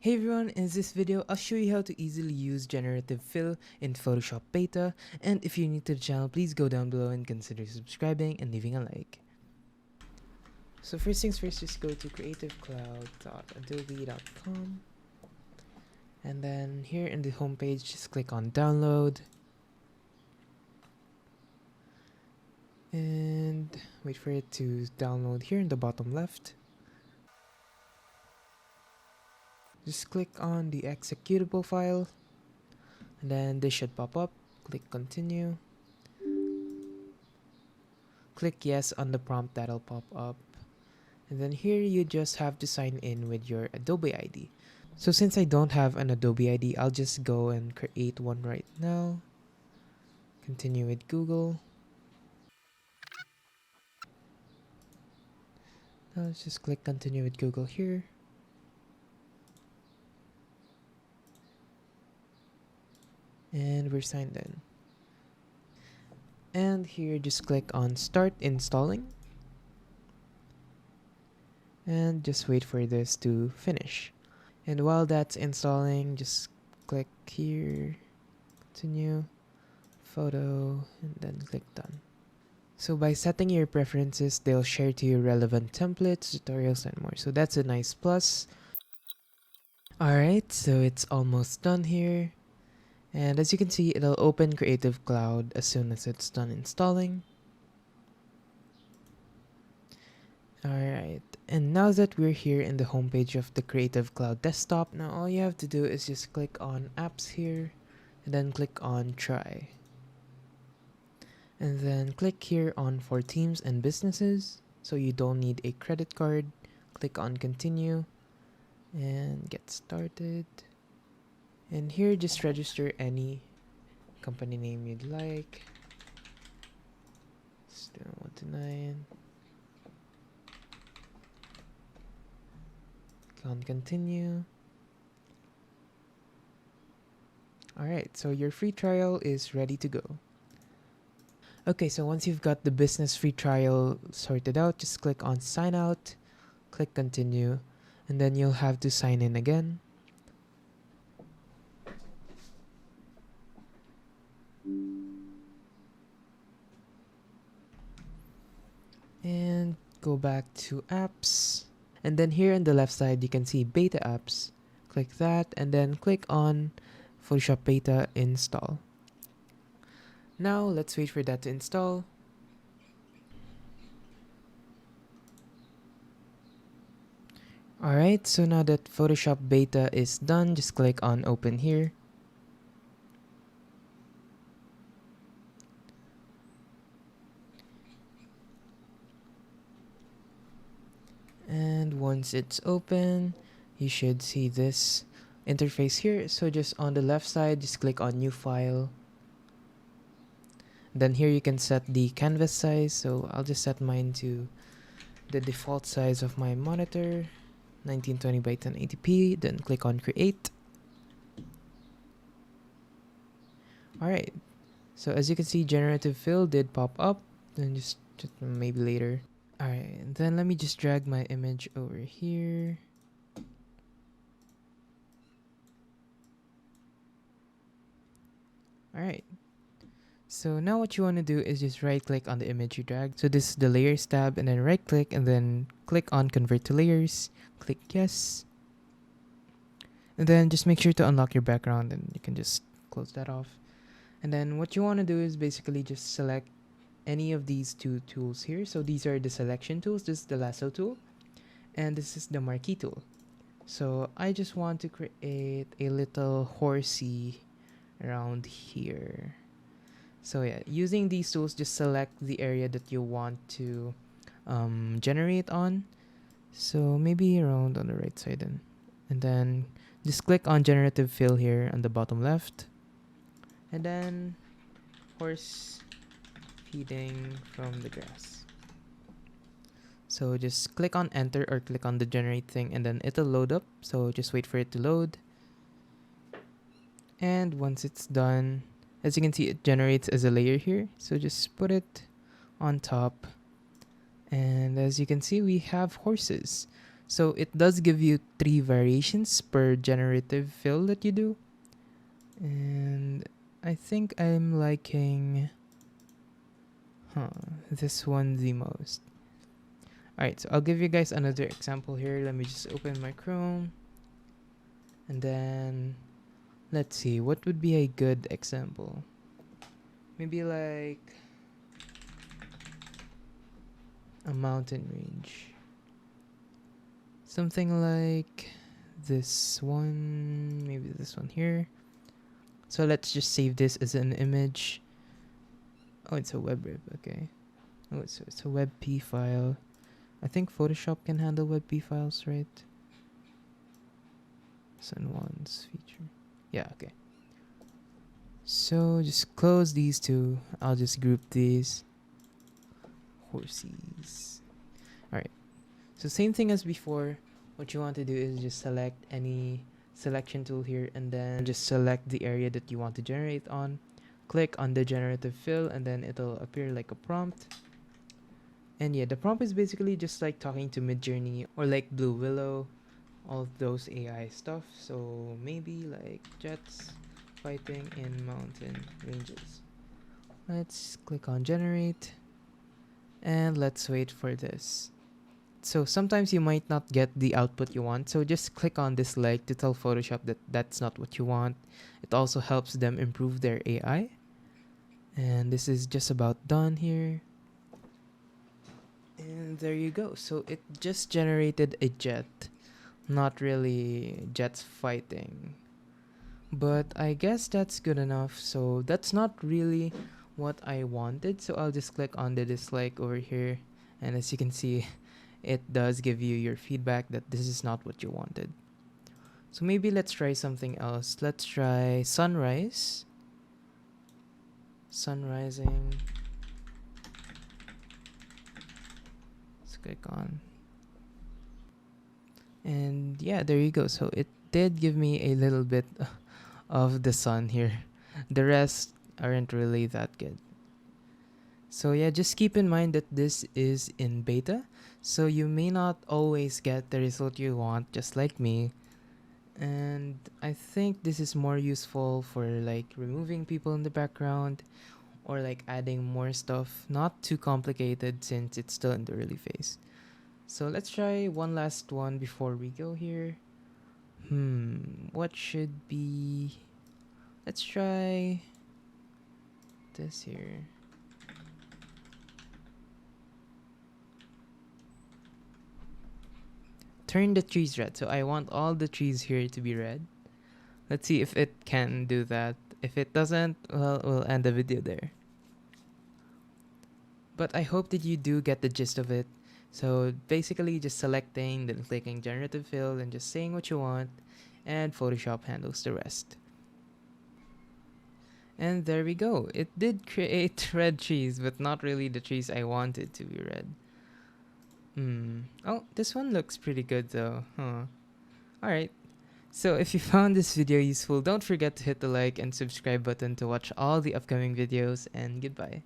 Hey everyone, in this video, I'll show you how to easily use generative fill in Photoshop Beta, and if you're new to the channel, please go down below and consider subscribing and leaving a like. So first things first, just go to creativecloud.adobe.com, and then here in the home page, just click on download, and wait for it to download here in the bottom left. Just click on the executable file, and then this should pop up. Click continue. Click yes on the prompt that'll pop up. And then here you just have to sign in with your Adobe ID. So since I don't have an Adobe ID, I'll just go and create one right now. Continue with Google. Now let's just click continue with Google here. And we're signed in. And here just click on start installing. And just wait for this to finish. And while that's installing, just click here, continue, photo, and then click done. So by setting your preferences, they'll share to you relevant templates, tutorials, and more. So that's a nice plus. Alright, so it's almost done here. And as you can see, it'll open Creative Cloud as soon as it's done installing. Alright, and now that we're here in the homepage of the Creative Cloud desktop, now all you have to do is just click on Apps here, and then click on Try. And then click here on For Teams and Businesses, so you don't need a credit card. Click on Continue, and get started. And here just register any company name you'd like. Student 129. Click on Continue. Alright, so your free trial is ready to go. Okay, so once you've got the business free trial sorted out, just click on sign out, click continue, and then you'll have to sign in again. And go back to apps. And then here on the left side, you can see beta apps. Click that and then click on Photoshop Beta install. Now let's wait for that to install. Alright, so now that Photoshop Beta is done, just click on open here. And once it's open, you should see this interface here. So just on the left side, just click on new file. Then here you can set the canvas size. So I'll just set mine to the default size of my monitor, 1920 by 1080p. Then click on create. Alright, so as you can see, generative fill did pop up. Then just maybe later. Alright, then let me just drag my image over here. Alright, so now what you want to do is just right click on the image you dragged. So this is the layers tab, and then right click and then click on convert to layers. Click yes. And then just make sure to unlock your background, and you can just close that off. And then what you want to do is basically just select any of these two tools here. So these are the selection tools. This is the lasso tool, and this is the marquee tool. So I just want to create a little horsey around here. So yeah, using these tools, just select the area that you want to generate on. So maybe around on the right side then. And then just click on generative fill here on the bottom left. And then horse feeding from the grass. So just click on enter or click on the generate thing, and then it'll load up. So just wait for it to load. And once it's done, as you can see, it generates as a layer here. So just put it on top. And as you can see, we have horses. So it does give you 3 variations per generative fill that you do. And I think I'm liking this one the most. Alright, so I'll give you guys another example here. Let me just open my Chrome. And then let's see, what would be a good example? Maybe like a mountain range. Something like this one, maybe this one here. So let's just save this as an image. Oh, it's a WebRib, okay. Oh, it's a WebP file. I think Photoshop can handle WebP files, right? Sun ones feature. Yeah, okay. So just close these two. I'll just group these. Horsies. Alright. So same thing as before. What you want to do is just select any selection tool here and then just select the area that you want to generate on. Click on the generative fill and then it'll appear like a prompt. And yeah, the prompt is basically just like talking to Midjourney or like Blue Willow, all of those AI stuff. So maybe like jets fighting in mountain ranges. Let's click on generate and let's wait for this. So sometimes you might not get the output you want, so just click on this like to tell Photoshop that that's not what you want. It also helps them improve their AI. And this is just about done here. And there you go. So it just generated a jet. Not really jets fighting. But I guess that's good enough. So that's not really what I wanted. So I'll just click on the dislike over here. And as you can see, it does give you your feedback that this is not what you wanted. So maybe let's try something else. Let's try sunrise. Sun rising. Let's click on. And yeah, there you go. So it did give me a little bit of the sun here. The rest aren't really that good. So yeah, just keep in mind that this is in beta. So you may not always get the result you want, just like me. And I think this is more useful for like removing people in the background or like adding more stuff. Not too complicated since it's still in the early phase. So let's try one last one before we go here. What should be... Let's try this here. Turn the trees red. So I want all the trees here to be red. Let's see if it can do that. If it doesn't, well, we'll end the video there. But I hope that you do get the gist of it. So basically just selecting, then clicking generative fill, and just saying what you want, and Photoshop handles the rest. And there we go. It did create red trees, but not really the trees I wanted to be red. Oh, this one looks pretty good though. Alright. So if you found this video useful, don't forget to hit the like and subscribe button to watch all the upcoming videos, and goodbye.